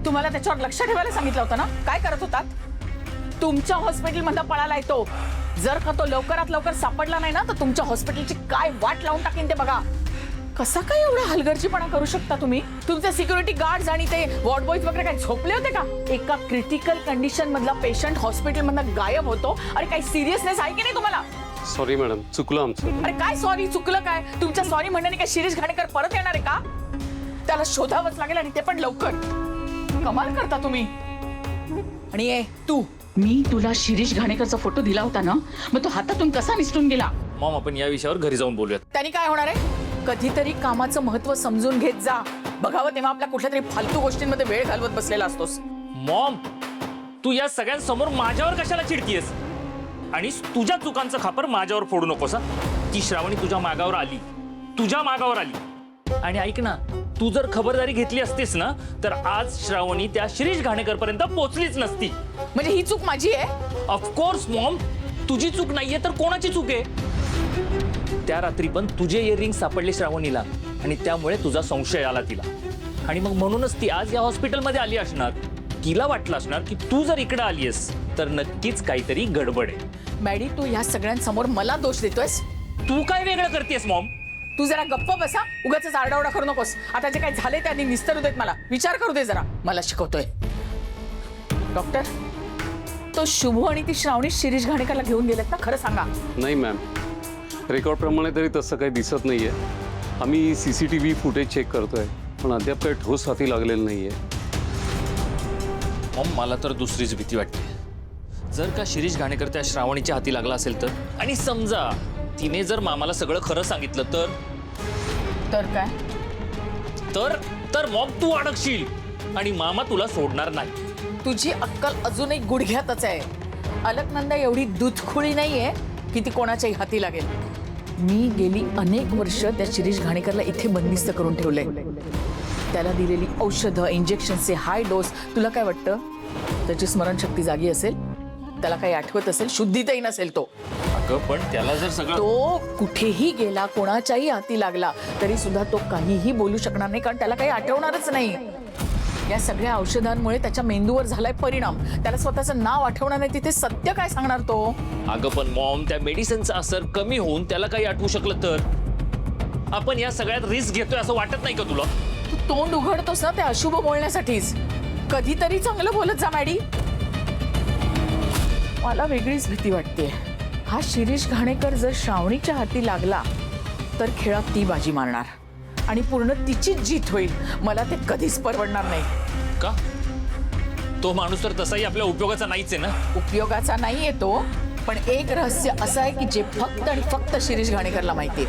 तुम्हाला त्याच्यावर लक्ष ठेवायला सांगितलं होतं ना? काय करत होतात? तुमच्या हॉस्पिटलमधला पळाला तो. जर का तो लवकरात लवकर सापडला नाही ना तर तुमच्या हॉस्पिटलची काय वाट लावून टाकीन ते बघा. कसा काय एवढा हलगर्जीपणा करू शकता तुम्ही? तुमचे सिक्युरिटी गार्ड्स आणि ते वॉर्ड बॉयज वगैरे काय झोपले होते का? एका क्रिटिकल कंडिशन मधला पेशंट हॉस्पिटलमधून गायब होतो आणि काही सिरियसनेस आहे की नाही तुम्हाला? सॉरी मॅडम, चुकलं आमचं. अरे काय सॉरी? चुकलं काय? तुमच्या सॉरी म्हणण्याने काय शिरीष घाणेकर परत येणार आहे का? त्याला शोधावंच लागेल आणि ते पण लवकर. कमाल करता तुम्ही. आणि तू, मी तुला शिरीष घाणेकरचा फोटो दिला होता ना, मग तो हातातून कसा निसटून गेला? मॉम, आपण या विषयावर घरी जाऊन बोलूयात. त्याने काय होणार आहे? कधीतरी कामाचं महत्व समजून घेत जा. बघावं तेव्हा आपल्या कुठल्या तरी फालतू गोष्टींमध्ये वेळ घालवत बसलेला असतोस. मॉम, तू या सगळ्यांसमोर माझ्यावर कशाला चिडतीयस? आणि तुझ्या चुकांचं खापर माझ्यावर फोडू नकोस. ती श्रावणी तुझ्या मागावर आली. आणि ऐक ना, तू जर खबरदारी घेतली असतीस ना तर आज श्रावणी त्या शिरीष घाणेकर पर्यंत पोहोचलीच नसती. म्हणजे ही चूक माझी आहे? ऑफकोर्स मॉम, तुझी चूक नाहीये तर कोणाची चूक आहे? त्या रात्री पण तुझे इयरिंग सापडले श्रावणीला आणि त्यामुळे तुझा संशय आला तिला. आणि मग म्हणूनच ती आज या हॉस्पिटलमध्ये आली असणार. तिला वाटलं असणार की तू जर इकडे आलीयस तर नक्कीच काहीतरी गडबड आहे. मॅडी, तू या सगळ्यांसमोर मला दोष देतोयस? तू काय वेगळं करतेस मॉम? तू जरा गप्प बसा. उगाच आरडाओरडा करू नकोस. आता जे काही झाले ते आधी निस्तरू देत मला. विचार करू दे जरा. मला शिकवतोय डॉक्टर. तो शुभ आणि ती श्रावणी शिरीष घाणेकरला घेऊन गेलेत ना? खरं सांगा. नाही मॅम, रेकॉर्ड प्रमाणे तरी तसं काही दिसत नाहीये. आम्ही CCTV फुटेज चेक करतोय पण अद्याप काही ठोस हाती लागलेलं नाहीये. मॉम, मला तर दुसरीच भीती वाटते. जर का शिरीष घाणेकर त्या श्रावणीच्या हाती लागला असेल तर, आणि समजा तिने जर मामाला सगळं खरं सांगितलं तर काय? तर मॉम तू अडकशील आणि मामा तुला सोडणार नाही. तुझी अक्कल अजूनही गुडघ्यातच आहे. अलकनंदा एवढी दूधखुळी नाहीये की ती कोणाच्याही हाती लागेल. मी गेली अनेक वर्ष त्या शिरीष घाणेकरला इथे बंदिस्त करून ठेवलंय. त्याला दिलेली औषधं, इंजेक्शनचे हाय डोस. तुला काय वाटतं त्याची स्मरणशक्ती जागी असेल? त्याला काही आठवत असेल? शुद्धीतही नसेल तो. अगं पण त्याला जर सगळं, तो कुठेही गेला, कोणाच्याही हाती लागला तरी सुद्धा तो काहीही बोलू शकणार नाही, कारण त्याला काही आठवणारच नाही. या सगळ्या औषधांमुळे त्याच्या मेंदूवर झालाय परिणाम. त्याला स्वतःचं नाव आठवणार नाही. तिथे सत्य काय सांगणार तो? अगं पण मॉम, त्या मेडिसिनचा असर कमी होऊन त्याला काही आठवू शकलं तर? आपण या सगळ्यात रिस्क घेतोय असं वाटत नाही का तुला? तू तोंड उघडतोस ना ते अशुभ बोलण्यासाठीच. कधीतरी चांगलं बोलत जा मॅडी. मला वेगळीच भीती वाटते. हा शिरीष घाणेकर जर श्रावणीच्या हाती लागला तर खेळात ती बाजी मारणार आणि पूर्ण तिचीच जीत होईल. मला ते कधीच परवडणार नाही. का? तो माणूस तर तसाही आपल्या उपयोगाचा नाहीच आहे ना. उपयोगाचा नाहीये तो, पण एक रहस्य असं आहे की जे फक्त आणि फक्त शिरीष घाणेकरला माहितीये.